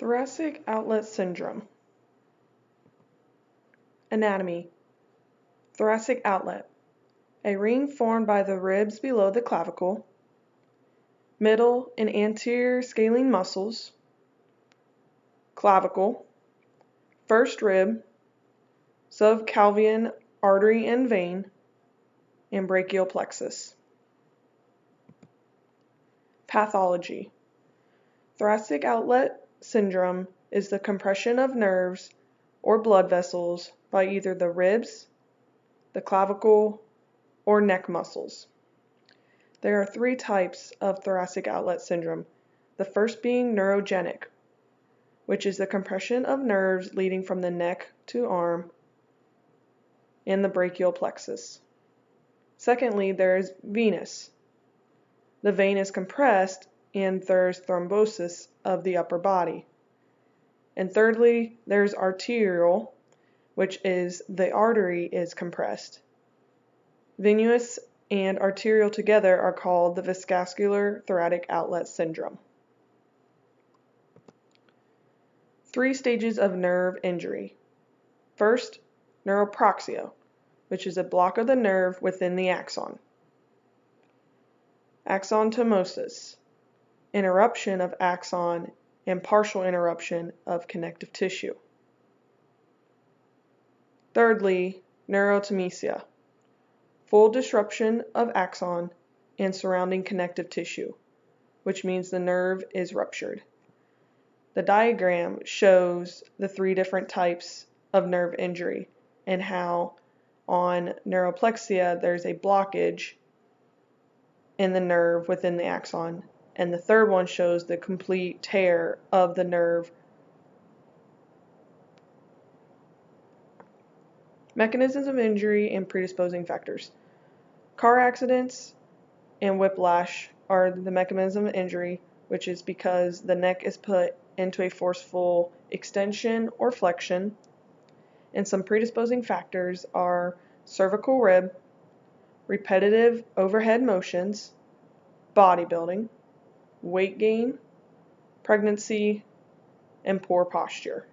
Thoracic outlet syndrome. Anatomy. Thoracic outlet. A ring formed by the ribs below the clavicle, middle and anterior scalene muscles, clavicle, first rib, subclavian artery and vein, and brachial plexus. Pathology. Thoracic outlet syndrome is the compression of nerves or blood vessels by either the ribs, the clavicle, or neck muscles. There are three types of thoracic outlet syndrome, the first being neurogenic, which is the compression of nerves leading from the neck to arm and the brachial plexus. Secondly, there is venous. The vein is compressed and there's thrombosis of the upper body. And thirdly, there's arterial, which is the artery is compressed. Venous and arterial together are called the vascular thoracic outlet syndrome. 3 stages of nerve injury. First, neuropraxia, which is a block of the nerve within the axon. Axontomosis, interruption of axon and partial interruption of connective tissue. Thirdly, neurotomesia, full disruption of axon and surrounding connective tissue, which means the nerve is ruptured. The diagram shows the 3 different types of nerve injury and how on neuroplexia there's a blockage in the nerve within the axon, and the third one shows the complete tear of the nerve. Mechanisms of injury and predisposing factors. Car accidents and whiplash are the mechanism of injury, which is because the neck is put into a forceful extension or flexion. And some predisposing factors are cervical rib, repetitive overhead motions, bodybuilding, weight gain, pregnancy, and poor posture.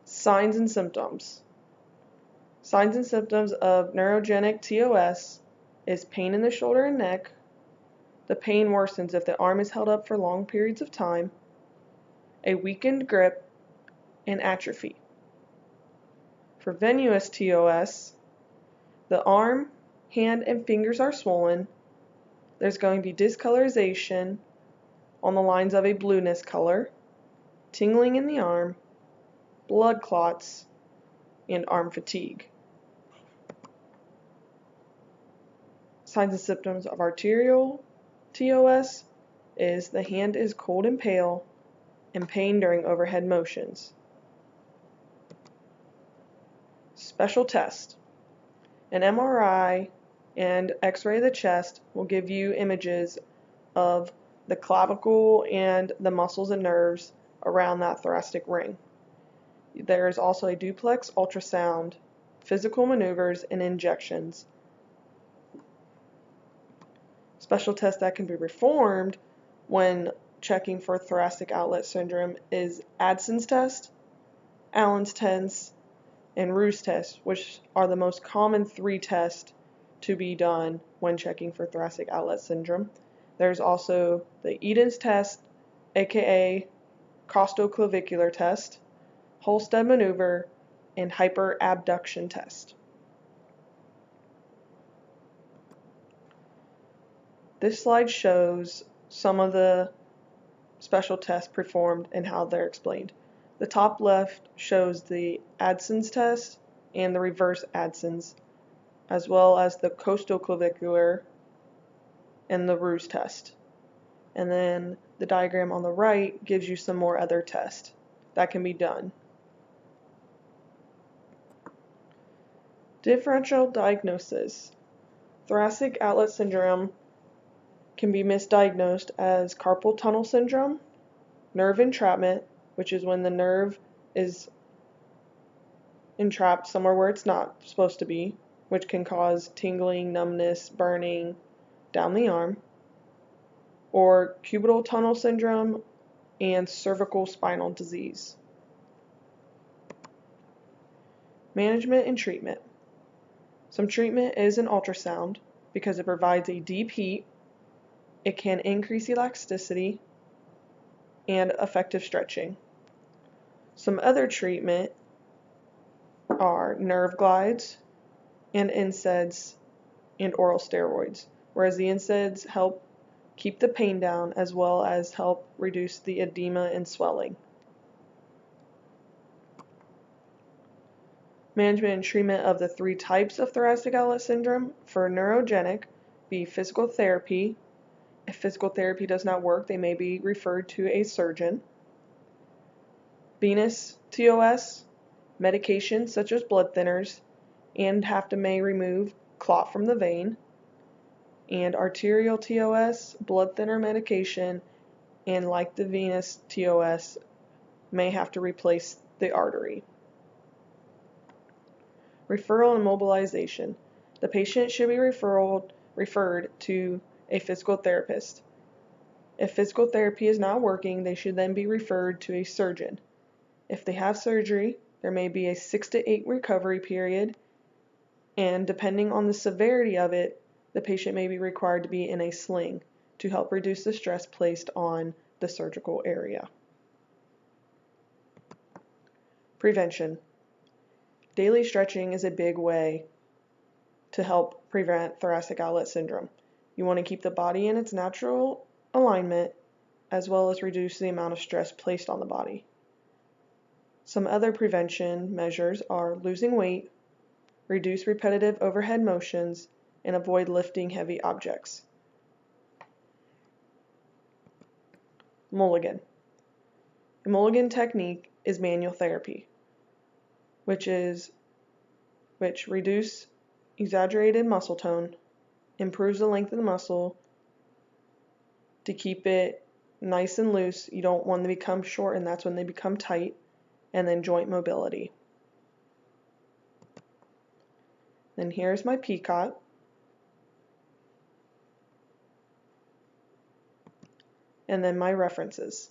Signs and symptoms. Signs and symptoms of neurogenic TOS is pain in the shoulder and neck. The pain worsens if the arm is held up for long periods of time, a weakened grip, and atrophy. For venous TOS, the arm, hand, and fingers are swollen. There's going to be discolorization on the lines of a blueness color, tingling in the arm, blood clots, and arm fatigue. Signs and symptoms of arterial TOS is the hand is cold and pale and pain during overhead motions. Special test. An MRI and X-ray of the chest will give you images of the clavicle and the muscles and nerves around that thoracic ring. There is also a duplex ultrasound, physical maneuvers, and injections. Special tests that can be performed when checking for thoracic outlet syndrome is Adson's test, Allen's test, and Roos test, which are the most common 3 tests to be done when checking for thoracic outlet syndrome. There's also the Eden's test, aka costoclavicular test, Holstead maneuver, and hyperabduction test. This slide shows some of the special tests performed and how they're explained. The top left shows the Adson's test and the reverse Adson's, as well as the costoclavicular and the Roos test. And then the diagram on the right gives you some more other tests that can be done. Differential diagnosis. Thoracic outlet syndrome can be misdiagnosed as carpal tunnel syndrome, nerve entrapment, which is when the nerve is entrapped somewhere where it's not supposed to be, which can cause tingling, numbness, burning down the arm, or cubital tunnel syndrome and cervical spinal disease. Management and treatment. Some treatment is an ultrasound because it provides a deep heat, it can increase elasticity, and effective stretching. Some other treatment are nerve glides and NSAIDs and oral steroids, whereas the NSAIDs help keep the pain down as well as help reduce the edema and swelling. Management and treatment of the 3 types of thoracic outlet syndrome. For neurogenic, be physical therapy. If physical therapy does not work, they may be referred to a surgeon. Venous TOS, medications such as blood thinners, and may remove clot from the vein. And arterial TOS, blood thinner medication, and like the venous TOS, may have to replace the artery. Referral immobilization. The patient should be referred to a physical therapist. If physical therapy is not working, they should then be referred to a surgeon. If they have surgery, there may be a 6 to 8 recovery period, and depending on the severity of it, the patient may be required to be in a sling to help reduce the stress placed on the surgical area. Prevention. Daily stretching is a big way to help prevent thoracic outlet syndrome. You want to keep the body in its natural alignment as well as reduce the amount of stress placed on the body. Some other prevention measures are losing weight, reduce repetitive overhead motions, and avoid lifting heavy objects. Mulligan. A Mulligan technique is manual therapy, which reduce exaggerated muscle tone, improves the length of the muscle to keep it nice and loose. You don't want them to become short, and that's when they become tight. And then joint mobility. Then here's my peacock. And then my references.